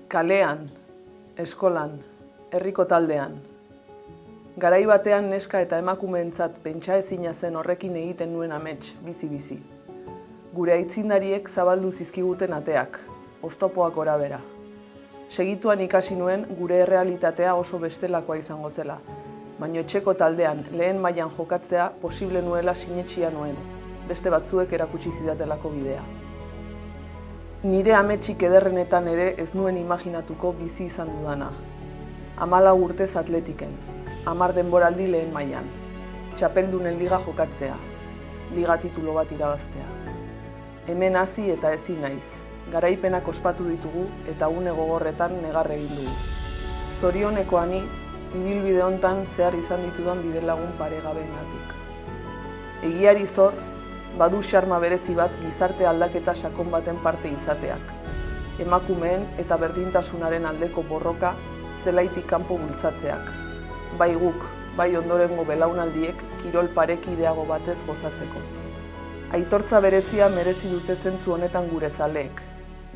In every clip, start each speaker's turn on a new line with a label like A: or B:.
A: Kalean, eskolan, herriko taldean. Garai batean neska eta emakumeentzat pentsaezina zen horrekin egiten nuen amets, bizi-bizi. Gure aitzindariek zabaldu zizkiguten ateak, oztopoak gorabera. Segituan ikasi nuen gure errealitatea oso bestelakoa izango zela, baina etxeko taldean lehen mailan jokatzea posible nuela sinetsia nuen, beste batzuek erakutsi zidatelako bidea. Nire ametsik ederrenetan ere ez nuen imaginatuko bizi izan dudana. 14 urtez atletiken, 10 denboraldi lehen mailan, txapeldunen liga jokatzea, liga titulo bat irabaztea. Hemen hasi eta ezin naiz, garaipenak ospatu ditugu eta une gogorretan negar egin dugu. Zorionekoa ni, ibilbide hontan zehar izan ditudan bidelagun paregabeengatik. Egiari zor, badu xarma berezi bat gizarte aldaketa sakon baten parte izateak. Emakumeen eta berdintasunaren aldeko borroka zelaitik kanpo bultzatzeak. Bai guk, bai ondorengo belaunaldiek kirol parekideago batez gozatzeko. Aitortza berezia merezi dute zentzu honetan gure zaleek.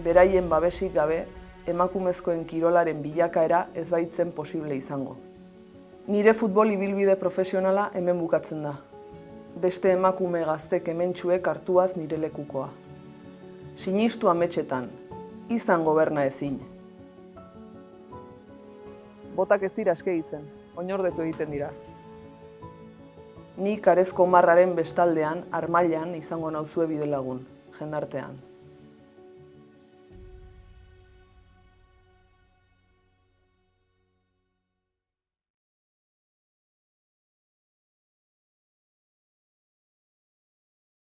A: Beraien babesik gabe, emakumezkoen kirolaren bilakaera ez baitzen posible izango. Nire futbol ibilbide profesionala hemen bukatzen da. Beste emakume gaztek hementsuek hartuaz nire lekukoa. Sinistu ametsetan, izan goberna ezin. Botak ez dira eskegitzen, oinordetu egiten dira. Ni Karezko marraren bestaldean, Armailan izango nauzue bidelagun, jendartean.